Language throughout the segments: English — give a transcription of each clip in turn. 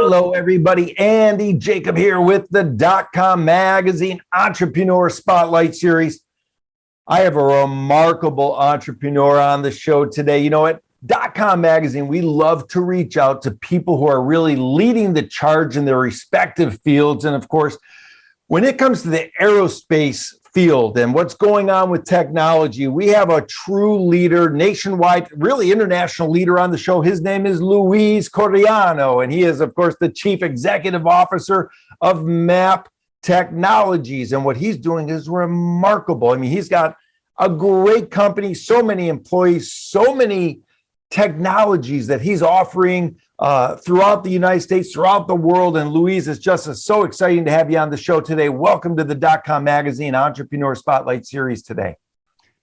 Hello, everybody. Andy Jacob here with the DotCom Magazine Entrepreneur Spotlight Series. I have a remarkable entrepreneur on the show today. You know what? DotCom Magazine, we love to reach out to people who are really leading the charge in their respective fields. And of course, when it comes to the aerospace field and what's going on with technology, we have a true leader, nationwide, really international leader on the show. His name is Luis Coreano, and he is, of course, the Chief Executive Officer of MAPP Technologies. And what he's doing is remarkable. I mean, he's got a great company, so many employees, so many technologies that he's offering throughout the United States, throughout the world. And Luis, it's just so exciting to have you on the show today. Welcome to the DotCom Magazine Entrepreneur Spotlight Series today.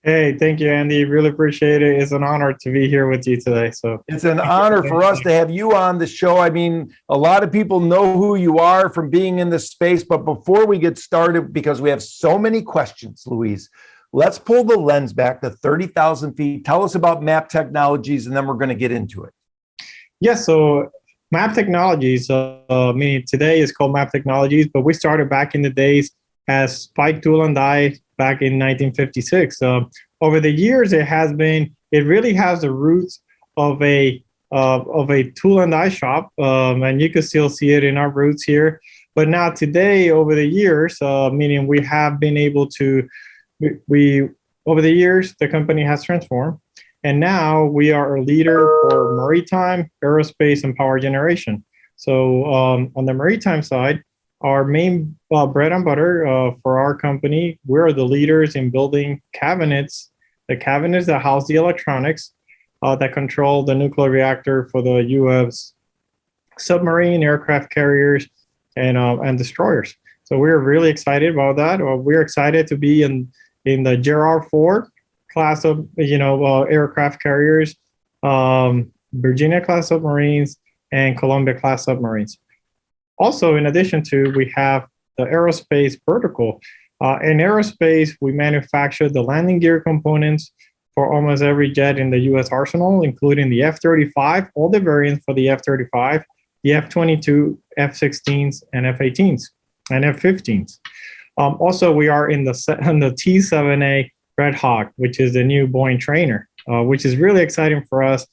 Hey, thank you, Andy. Really appreciate it. It's an honor to be here with you today. So it's an honor for us to have you on the show. I mean, a lot of people know who you are from being in this space. But before we get started, because we have so many questions, Luis, let's pull the lens back to 30,000 feet. Tell us about MAPP Technologies, and then we're going to get into it. Yes, so MAPP Technologies, meaning today is called MAPP Technologies, but we started back in the days as Spike Tool and Die back in 1956. Over the years, it really has the roots of a tool and die shop, and you can still see it in our roots here. But now today, over the years, meaning we have been able to, over the years, the company has transformed. And now we are a leader for maritime, aerospace, and power generation. So on the maritime side, our main bread and butter for our company, we're the leaders in building cabinets, the cabinets that house the electronics that control the nuclear reactor for the U.S. submarine, aircraft carriers, and destroyers. So we're really excited about that. We're excited to be in the Gerald Ford class of aircraft carriers, Virginia class submarines, and Columbia class submarines. Also, in addition to, we have the aerospace vertical. In aerospace, we manufacture the landing gear components for almost every jet in the U.S. arsenal, including the F-35, all the variants for the F-35, the F-22, F-16s, and F-18s, and F-15s. Also, we are in the T-7A Red Hawk, which is the new Boeing trainer, which is really exciting for us.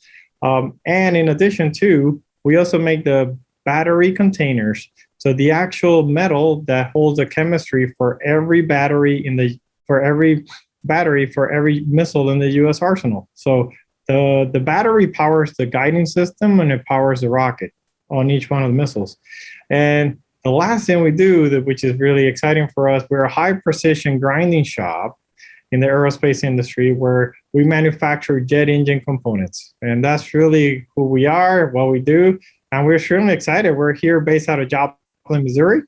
And in addition to, we also make the battery containers. So the actual metal that holds the chemistry for every battery for every missile in the U.S. arsenal. So the battery powers the guiding system and it powers the rocket on each one of the missiles. And the last thing we do, which is really exciting for us, we're a high precision grinding shop in the aerospace industry where we manufacture jet engine components. And that's really who we are, what we do. And we're extremely excited. We're here based out of Joplin, Missouri,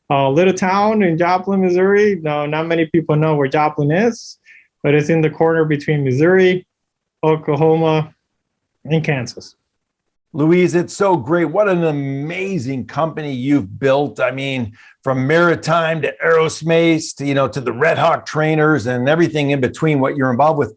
a little town in Joplin, Missouri. No, not many people know where Joplin is, but it's in the corner between Missouri, Oklahoma, and Kansas. Luis, it's so great. What an amazing company you've built. I mean, from maritime to aerospace to the Red Hawk trainers and everything in between what you're involved with.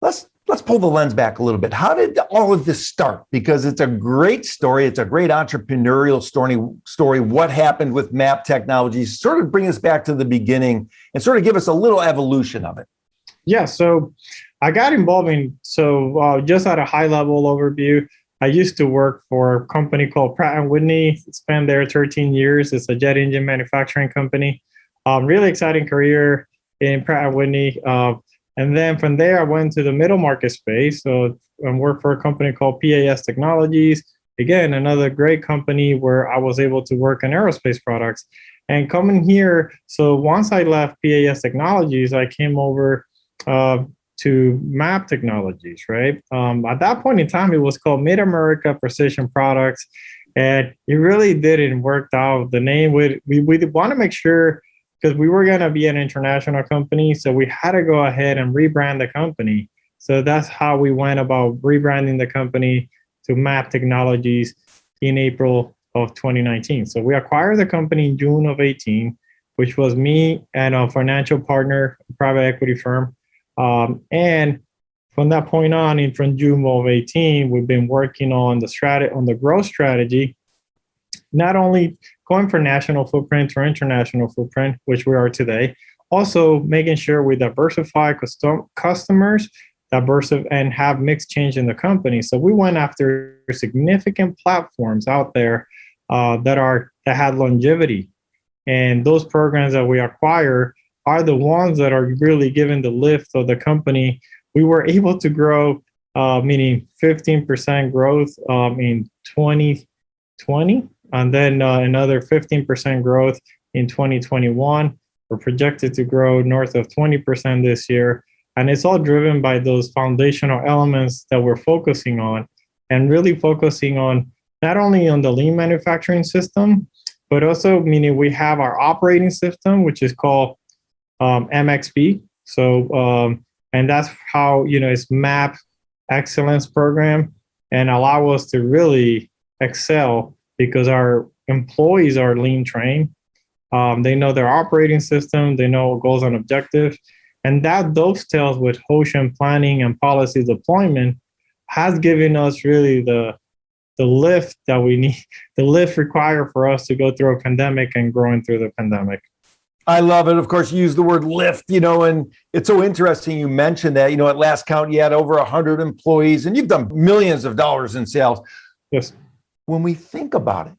Let's pull the lens back a little bit. How did all of this start? Because it's a great story. It's a great entrepreneurial story. What happened with MAPP Technologies? Sort of bring us back to the beginning and sort of give us a little evolution of it. Yeah, so I got involved just at a high level overview, I used to work for a company called Pratt & Whitney. Spent there 13 years. It's a jet engine manufacturing company. Really exciting career in Pratt & Whitney. And then from there, I went to the middle market space. So I worked for a company called PAS Technologies. Again, another great company where I was able to work on aerospace products. And coming here, so once I left PAS Technologies, I came over to MAPP Technologies, right? At that point in time, it was called Mid-America Precision Products, and it really didn't work out. The name, we want to make sure, because we were going to be an international company, so we had to go ahead and rebrand the company. So that's how we went about rebranding the company to MAPP Technologies in April of 2019. So we acquired the company in June of 18, which was me and a financial partner, a private equity firm. And from that point on, from June of 18, we've been working on the growth strategy not only going for national footprint or international footprint, which we are today, also making sure we diversify customers, and have mixed change in the company. So we went after significant platforms out there that had longevity, and those programs that we acquire are the ones that are really giving the lift of the company. We were able to grow, meaning 15% growth in 2020, and then another 15% growth in 2021. We're projected to grow north of 20% this year. And it's all driven by those foundational elements that we're focusing on, and really focusing on not only on the lean manufacturing system, but also meaning we have our operating system, which is called MXP. So, and that's how, it's MAPP excellence program, and allow us to really excel because our employees are lean trained. They know their operating system, they know goals and objectives, and that dovetails with Hoshin planning and policy deployment has given us really the lift that we need, the lift required for us to go through a pandemic and growing through the pandemic. I love it. Of course, you use the word lift, and it's so interesting you mentioned that, at last count, you had over 100 employees and you've done millions of dollars in sales. Yes. When we think about it,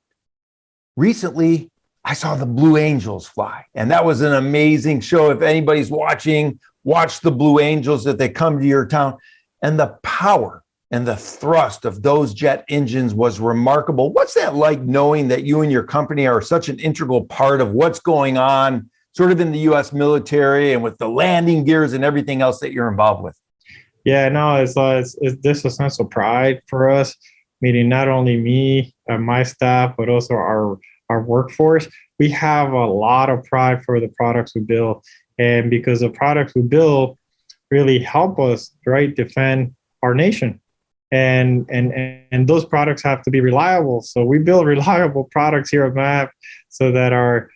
recently, I saw the Blue Angels fly, and that was an amazing show. If anybody's watching, watch the Blue Angels that they come to your town, and the power and the thrust of those jet engines was remarkable. What's that like, knowing that you and your company are such an integral part of what's going on sort of in the U.S. military and with the landing gears and everything else that you're involved with? Yeah, no, it's this a sense of pride for us, meaning not only me and my staff, but also our workforce. We have a lot of pride for the products we build, and because the products we build really help us, right, defend our nation. And those products have to be reliable. So we build reliable products here at MAPP so that our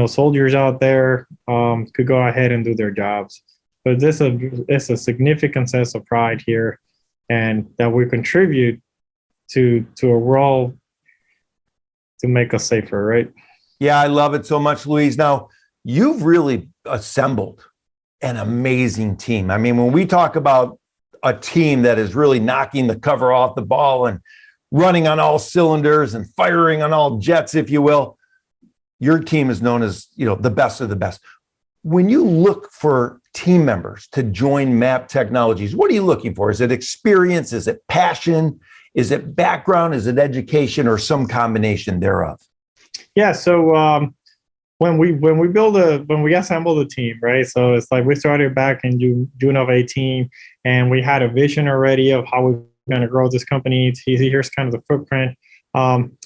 soldiers out there could go ahead and do their jobs. But it's a significant sense of pride here, and that we contribute to a world to make us safer, right? Yeah, I love it so much, Luis. Now, you've really assembled an amazing team. I mean, when we talk about a team that is really knocking the cover off the ball and running on all cylinders and firing on all jets, if you will, your team is known as, the best of the best. When you look for team members to join MAPP Technologies, what are you looking for? Is it experience? Is it passion? Is it background? Is it education, or some combination thereof? Yeah. So when we assemble the team, right? So it's like we started back in June of 2018, and we had a vision already of how we're going to grow this company. Here's kind of the footprint.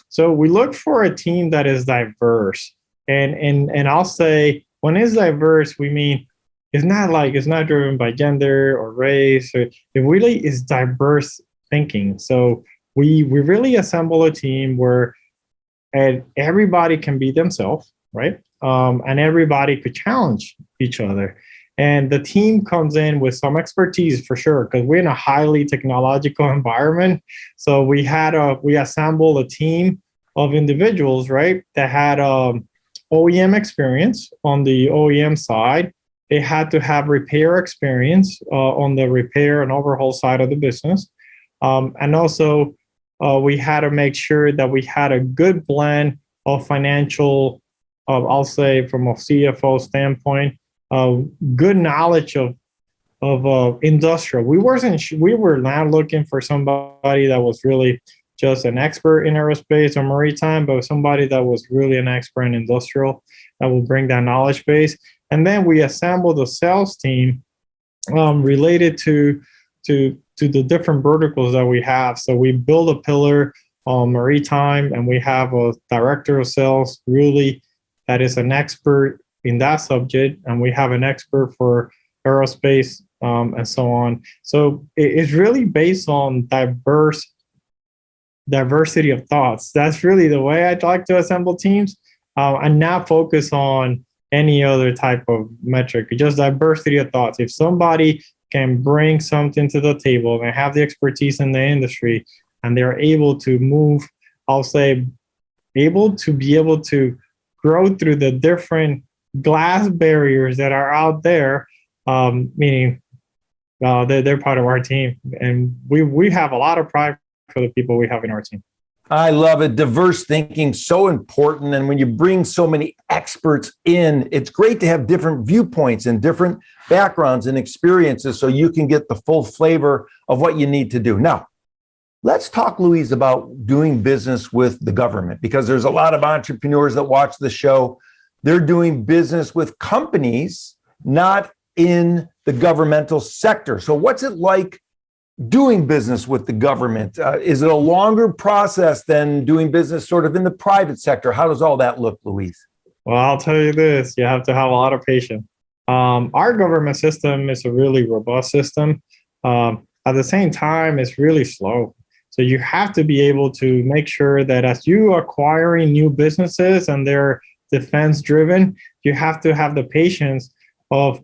So we look for a team that is diverse, and I'll say when it's diverse, we mean it's not driven by gender or race. It really is diverse thinking. So we really assemble a team where everybody can be themselves, right? And everybody could challenge each other. And the team comes in with some expertise for sure, because we're in a highly technological environment. So we assembled a team of individuals, right, that had OEM experience on the OEM side. They had to have repair experience on the repair and overhaul side of the business. And also, we had to make sure that we had a good blend of financial, I'll say from a CFO standpoint, good knowledge of industrial. We were not looking for somebody that was really just an expert in aerospace or maritime, but somebody that was really an expert in industrial that will bring that knowledge base. And then we assembled a sales team related to the different verticals that we have. So we build a pillar on maritime, and we have a director of sales really that is an expert in that subject, and we have an expert for aerospace and so on. So it's really based on diversity of thoughts. That's really the way I'd like to assemble teams, and not focus on any other type of metric, just diversity of thoughts. If somebody can bring something to the table and have the expertise in the industry and they're able to move, I'll say, able to grow through the different glass barriers that are out there, meaning they're part of our team, and we have a lot of pride for the people we have in our team. I love it. Diverse thinking, so important. And when you bring so many experts in, it's great to have different viewpoints and different backgrounds and experiences so you can get the full flavor of what you need to do. Now, let's talk, Luis, about doing business with the government, because there's a lot of entrepreneurs that watch the show. They're doing business with companies, not in the governmental sector. So what's it like doing business with the government? Is it a longer process than doing business sort of in the private sector? How does all that look, Luis? Well, I'll tell you this, you have to have a lot of patience. Our government system is a really robust system. At the same time, it's really slow. So you have to be able to make sure that as you are acquiring new businesses and they're defense driven, you have to have the patience of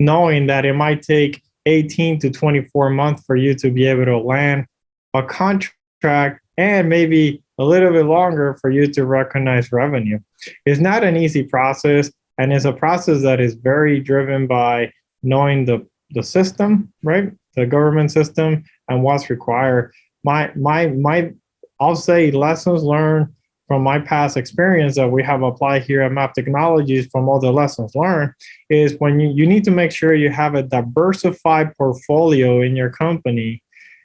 knowing that it might take 18 to 24 months for you to be able to land a contract, and maybe a little bit longer for you to recognize revenue. It's not an easy process, and it's a process that is very driven by knowing the system, right? The government system and what's required. I'll say lessons learned from my past experience that we have applied here at MAPP Technologies from all the lessons learned is when you need to make sure you have a diversified portfolio in your company,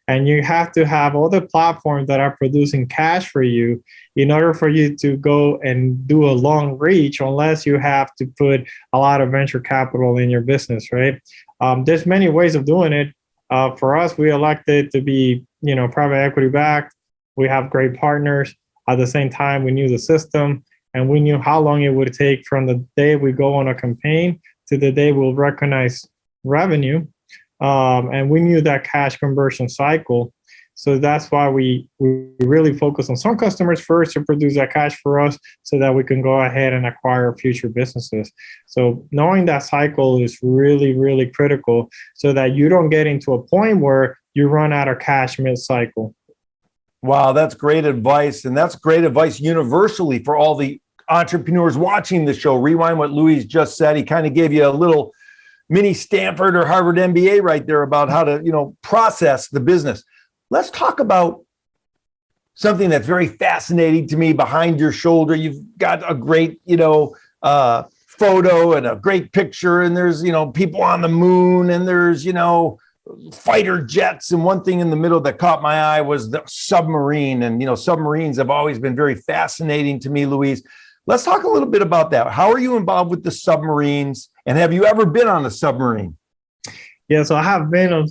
and you have to have all the platforms that are producing cash for you in order for you to go and do a long reach, unless you have to put a lot of venture capital in your business, right? There's many ways of doing it. For us, we elected to be, private equity backed. We have great partners. At the same time, we knew the system, and we knew how long it would take from the day we go on a campaign to the day we'll recognize revenue. And we knew that cash conversion cycle. So that's why we really focus on some customers first to produce that cash for us so that we can go ahead and acquire future businesses. So knowing that cycle is really, really critical so that you don't get into a point where you run out of cash mid-cycle. Wow, that's great advice. And that's great advice universally for all the entrepreneurs watching the show. Rewind what Luis just said. He kind of gave you a little mini Stanford or Harvard MBA right there about how to, process the business. Let's talk about something that's very fascinating to me behind your shoulder. You've got a great, photo and a great picture, and there's, people on the moon, and there's, fighter jets. And one thing in the middle that caught my eye was the submarine. And, submarines have always been very fascinating to me, Luis. Let's talk a little bit about that. How are you involved with the submarines? And have you ever been on a submarine? Yeah, so I have been in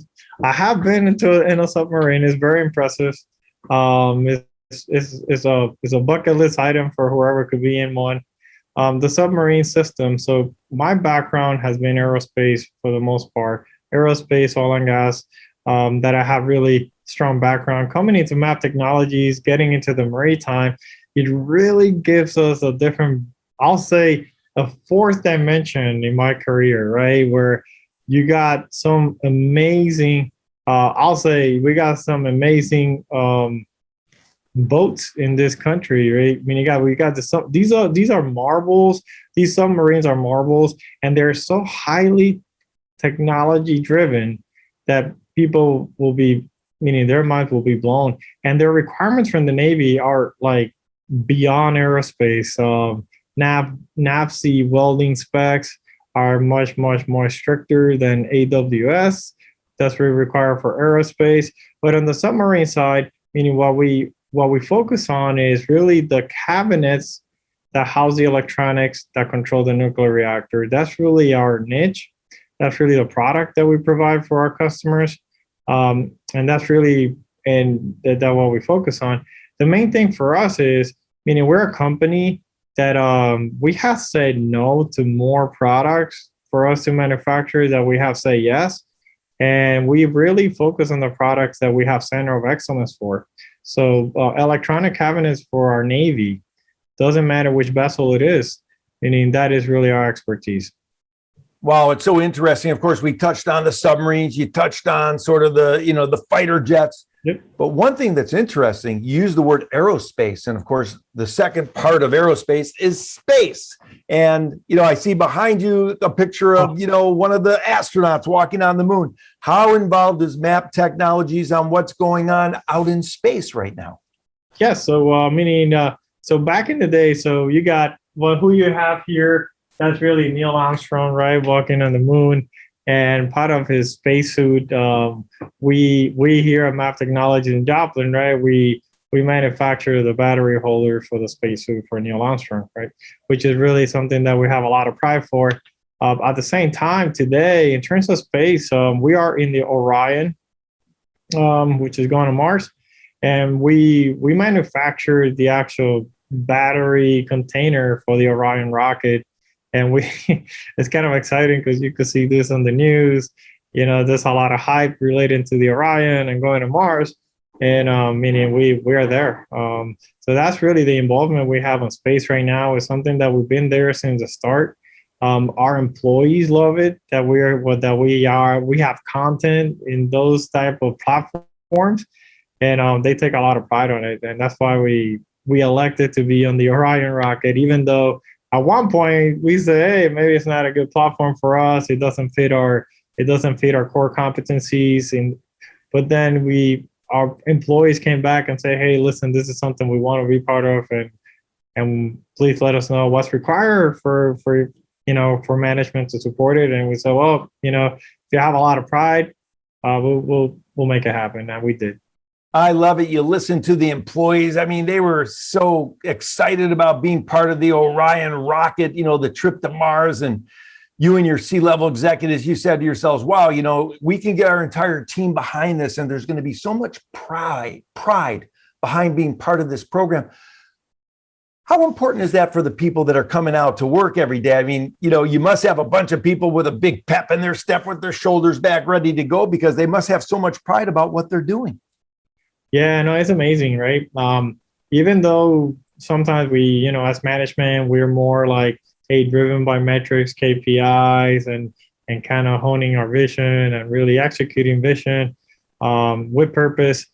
a submarine. It's very impressive. It's a bucket list item for whoever could be in one. The submarine system. So my background has been aerospace for the most part, aerospace, oil and gas. That I have really strong background. Coming into MAPP Technologies, getting into the maritime, it really gives us a different, I'll say, a fourth dimension in my career, right? Where you got some amazing, I'll say we got some amazing boats in this country, right? I mean, we got these are marvels. These submarines are marvels, and they're so highly technology driven that people will be, meaning their minds will be blown. And their requirements from the Navy are like beyond aerospace. NAVSEA welding specs are much, much more stricter than AWS. That's what we require for aerospace. But on the submarine side, meaning what we focus on is really the cabinets that house the electronics that control the nuclear reactor. That's really our niche. That's really the product that we provide for our customers. And that's really that what we focus on. The main thing for us is, meaning we're a company that we have said no to more products for us to manufacture that we have said yes. And we really focus on the products that we have center of excellence for. So electronic cabinets for our Navy, doesn't matter which vessel it is, meaning that is really our expertise. Wow, it's so interesting. Of course, we touched on the submarines. You touched on sort of the fighter jets. Yep. But one thing that's interesting, you use the word aerospace. And of course, the second part of aerospace is space. And, I see behind you a picture of, one of the astronauts walking on the moon. How involved is MAPP Technologies on what's going on out in space right now? Yeah. So, so back in the day, so you got, who you have here, that's really Neil Armstrong, right? Walking on the moon. And part of his spacesuit, we here at MAPP Technologies in Joplin, right? We manufacture the battery holder for the spacesuit for Neil Armstrong, right? Which is really something that we have a lot of pride for. At the same time, today, in terms of space, we are in the Orion, which is going to Mars, and we manufacture the actual battery container for the Orion rocket. And it's kind of exciting because you could see this on the news. There's a lot of hype related to the Orion and going to Mars, and meaning we are there. So that's really the involvement we have on space right now. Is something that we've been there since the start. Our employees love it that we have content in those type of platforms, and they take a lot of pride on it, and that's why we elected to be on the Orion rocket, even though at one point we said, hey, maybe it's not a good platform for us. It doesn't fit our core competencies. But then our employees came back and say, hey, listen, this is something we want to be part of, and please let us know what's required for management to support it. And we said, well, if you have a lot of pride, we'll make it happen. And we did. I love it. You listen to the employees. I mean, they were so excited about being part of the Orion rocket, the trip to Mars. And you and your C-level executives, you said to yourselves, wow, we can get our entire team behind this. And there's going to be so much pride behind being part of this program. How important is that for the people that are coming out to work every day? I mean, you must have a bunch of people with a big pep in their step with their shoulders back, ready to go, because they must have so much pride about what they're doing. Yeah, no, it's amazing, right? Even though sometimes we, as management, we're more like, hey, driven by metrics, KPIs, and kind of honing our vision and really executing vision with purpose.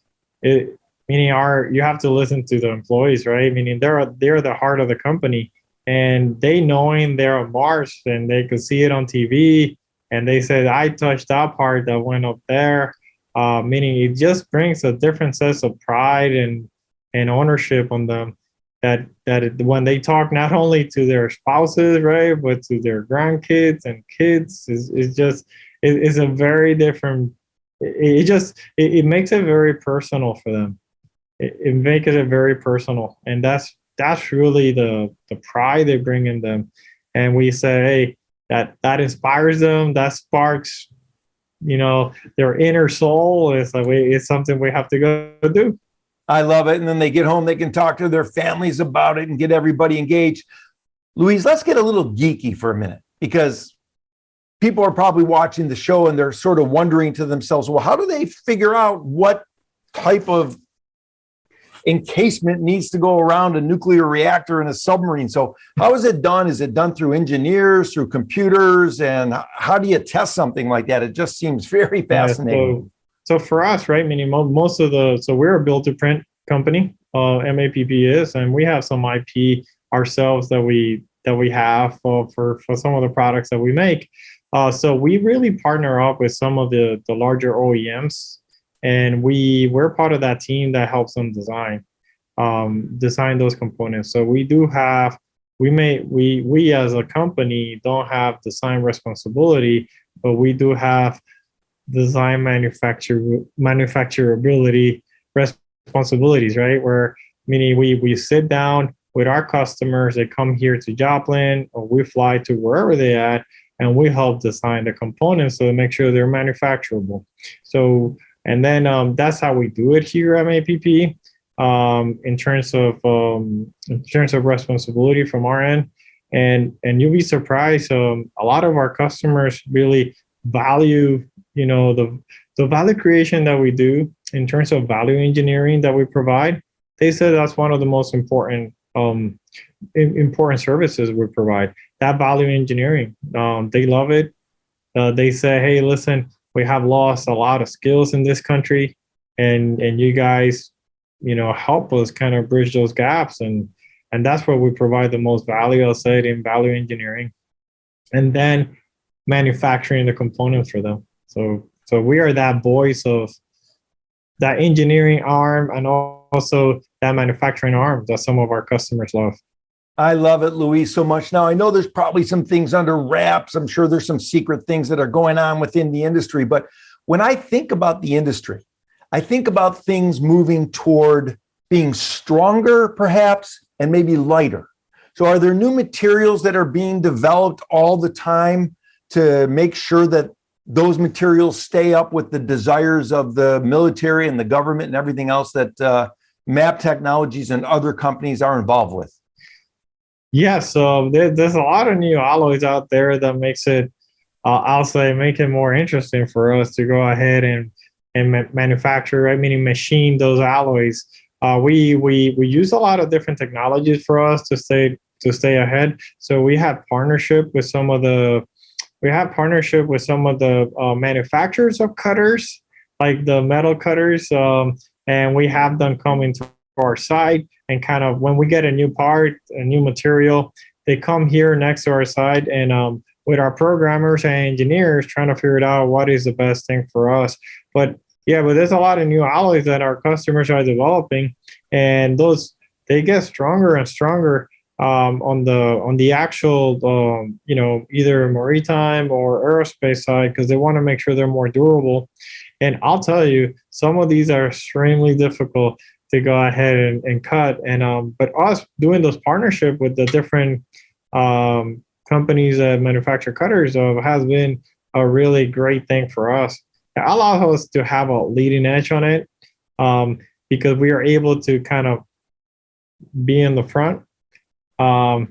Meaning you have to listen to the employees, right? Meaning they're the heart of the company, and they knowing they're on Mars and they could see it on TV, and they said, I touched that part that went up there. Meaning it just brings a different sense of pride and ownership on them when they talk not only to their spouses, right, but to their grandkids and kids, it's a very different, it makes it very personal for them. It makes it very personal. And that's really the pride they bring in them. And we say, hey, that inspires them, that sparks their inner soul. It's something we have to go do. I love it. And then they get home, they can talk to their families about it and get everybody engaged. Luis, let's get a little geeky for a minute, because people are probably watching the show and they're sort of wondering to themselves, well, how do they figure out what type of encasement needs to go around a nuclear reactor in a submarine? So how is it done? Is it done through engineers, through computers? And how do you test something like that? It just seems very fascinating. So for us, right, meaning so we're a build to print company, MAPP is, and we have some IP ourselves that we have for some of the products that we make. So we really partner up with some of the larger OEMs, and we're part of that team that helps them design those components. So we as a company don't have design responsibility, but we do have design manufacturability responsibilities, right? Where meaning we sit down with our customers, they come here to Joplin, or we fly to wherever they're at, and we help design the components to make sure they're manufacturable. So, and then that's how we do it here at MAPP. In terms of responsibility from our end, and you'll be surprised. A lot of our customers really value, the value creation that we do in terms of value engineering that we provide. They said that's one of the most important services we provide. That value engineering, they love it. They say, hey, listen, we have lost a lot of skills in this country, and you guys, help us kind of bridge those gaps, and that's where we provide the most value, I'll say, in value engineering, and then manufacturing the components for them. So we are that voice of that engineering arm and also that manufacturing arm that some of our customers love. I love it, Luis, so much. Now, I know there's probably some things under wraps. I'm sure there's some secret things that are going on within the industry. But when I think about the industry, I think about things moving toward being stronger, perhaps, and maybe lighter. So are there new materials that are being developed all the time to make sure that those materials stay up with the desires of the military and the government and everything else that MAPP Technologies and other companies are involved with? Yeah, so there's a lot of new alloys out there that makes it, I'll say, make it more interesting for us to go ahead and manufacture, right? Meaning machine those alloys. We use a lot of different technologies for us to stay ahead. So we have partnership with some of the manufacturers of cutters, like the metal cutters, and we have them coming to our site, and kind of when we get a new part, a new material, they come here next to our site, and with our programmers and engineers trying to figure it out what is the best thing for us. But there's a lot of new alloys that our customers are developing, and those, they get stronger and stronger on the actual either maritime or aerospace side, because they want to make sure they're more durable. And I'll tell you, some of these are extremely difficult to go ahead and cut. And but us doing those partnership with the different companies that manufacture cutters has been a really great thing for us. It allows us to have a leading edge on it, because we are able to kind of be in the front, and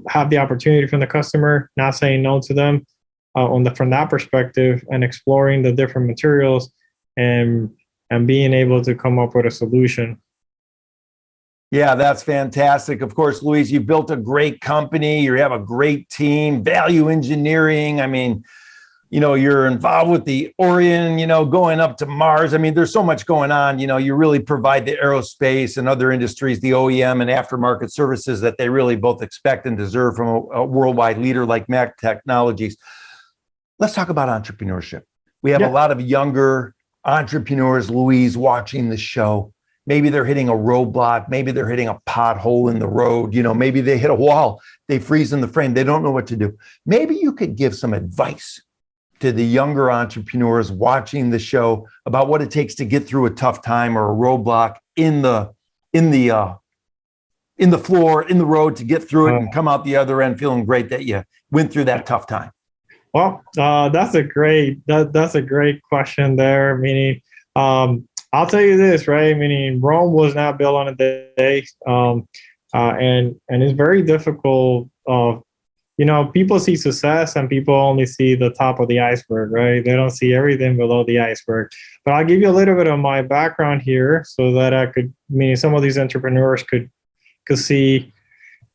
have the opportunity from the customer, not saying no to them from that perspective, and exploring the different materials and being able to come up with a solution. Yeah, that's fantastic. Of course, Luis, you built a great company. You have a great team, value engineering. I mean, you're involved with the Orion, going up to Mars. I mean, there's so much going on. You really provide the aerospace and other industries, the OEM and aftermarket services that they really both expect and deserve from a worldwide leader like MAPP Technologies. Let's talk about entrepreneurship. We have a lot of younger entrepreneurs, Luis, watching the show. Maybe they're hitting a roadblock. Maybe they're hitting a pothole in the road. Maybe they hit a wall. They freeze in the frame. They don't know what to do. Maybe you could give some advice to the younger entrepreneurs watching the show about what it takes to get through a tough time or a roadblock in the road, to get through it and come out the other end feeling great that you went through that tough time. Well, that's a great question there. Meaning, I'll tell you this, right? Meaning, Rome was not built on a day, and it's very difficult. People see success and people only see the top of the iceberg, right? They don't see everything below the iceberg. But I'll give you a little bit of my background here so that some of these entrepreneurs could see.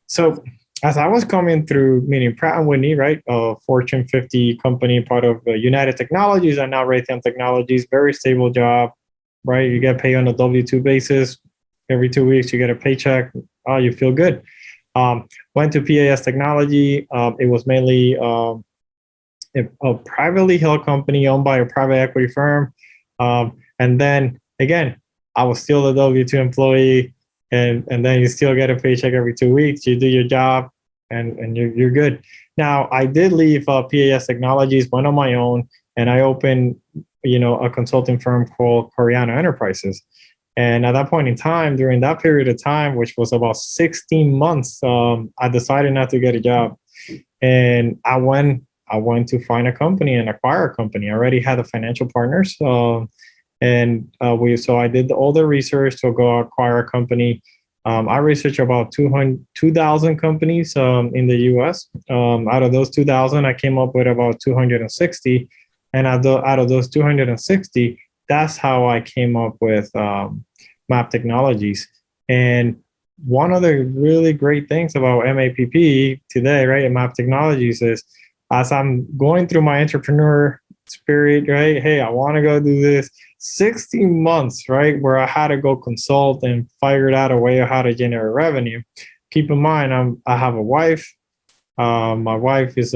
So as I was coming through, meaning Pratt & Whitney, right? A Fortune 50 company, part of United Technologies and now Raytheon Technologies, very stable job, right? You get paid on a W-2 basis. Every 2 weeks, you get a paycheck. Oh, you feel good. Went to PAS Technology. It was mainly a privately held company owned by a private equity firm. And then again, I was still a W-2 employee, and then you still get a paycheck every 2 weeks. You do your job, and you're good. Now, I did leave PAS Technologies, went on my own, and I opened a consulting firm called Coreano Enterprises. And at that point in time, during that period of time, which was about 16 months, I decided not to get a job. And I went to find a company and acquire a company. I already had the financial partners. So I did all the research to go acquire a company. I researched about 2,000 companies in the US. Out of those 2,000, I came up with about 260. And out of those 260, that's how I came up with MAPP Technologies. And one of the really great things about MAPP today, right, and MAPP Technologies is, as I'm going through my entrepreneur spirit, right, hey, I want to go do this, 16 months, right, where I had to go consult and figured out a way of how to generate revenue. Keep in mind, I have a wife. My wife is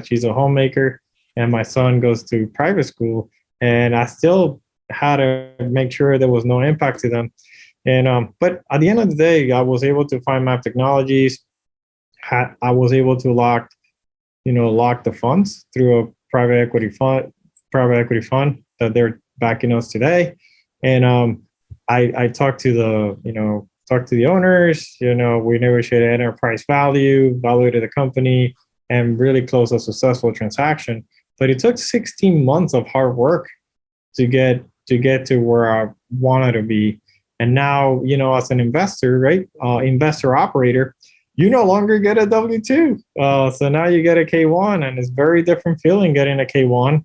she's a homemaker, and my son goes to private school, and I still had to make sure there was no impact to them. And but at the end of the day, I was able to find MAPP Technologies. I was able to lock the funds through a private equity fund that they're backing us today. And I talked to the owners. We negotiated enterprise value, valuated the company, and really closed a successful transaction. But it took 16 months of hard work to get to where I wanted to be. And now, as an investor, right, investor operator, you no longer get a W-2. So now you get a K-1, and it's very different feeling getting a K-1.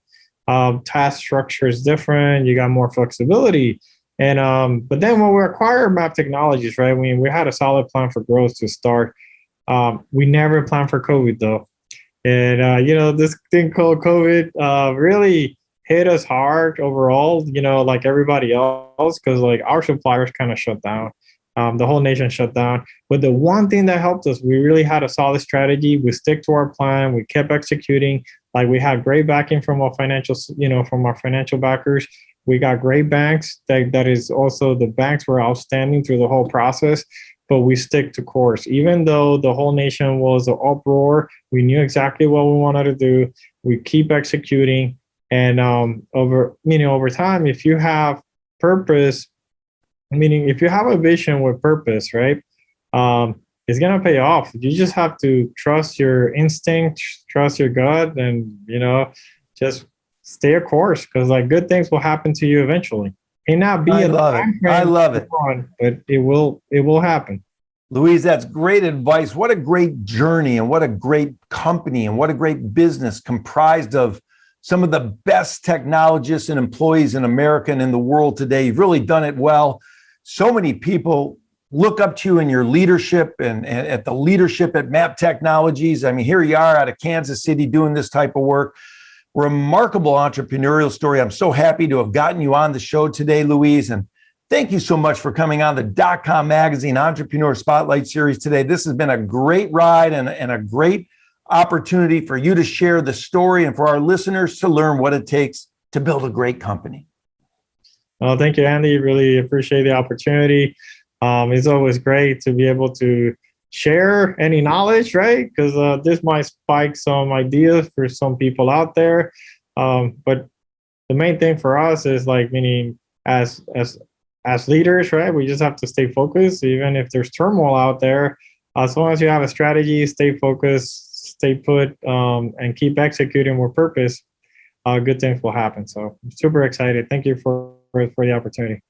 Task structure is different. You got more flexibility. And but then when we acquired MAPP Technologies, right, we had a solid plan for growth to start. We never planned for COVID, though. And, this thing called COVID really hit us hard overall, like everybody else, because like our suppliers kind of shut down. The whole nation shut down. But the one thing that helped us, we really had a solid strategy. We stick to our plan. We kept executing. Like we had great backing from our financial backers. We got great banks. That is also, the banks were outstanding through the whole process. But we stick to course. Even though the whole nation was an uproar, we knew exactly what we wanted to do. We keep executing. And over time, if you have purpose, meaning if you have a vision with purpose, right, it's gonna pay off. You just have to trust your instinct, trust your gut, and just stay a course, because like good things will happen to you eventually. May not be in the time frame I love it. But it will happen. Luis, that's great advice. What a great journey, and what a great company, and what a great business comprised of some of the best technologists and employees in America and in the world today. You've really done it well. So many people look up to you in your leadership and at the leadership at MAPP Technologies. I mean, here you are out of Kansas City doing this type of work. Remarkable entrepreneurial story. I'm so happy to have gotten you on the show today, Luis. And thank you so much for coming on the .com Magazine Entrepreneur Spotlight Series today. This has been a great ride and a great opportunity for you to share the story and for our listeners to learn what it takes to build a great company. Oh, thank you, Andy. Really appreciate the opportunity. It's always great to be able to share any knowledge, right? Because this might spike some ideas for some people out there. But the main thing for us is like, meaning as leaders, right? We just have to stay focused, even if there's turmoil out there. As long as you have a strategy, stay focused, stay put, and keep executing with purpose, good things will happen. So I'm super excited. Thank you for the opportunity.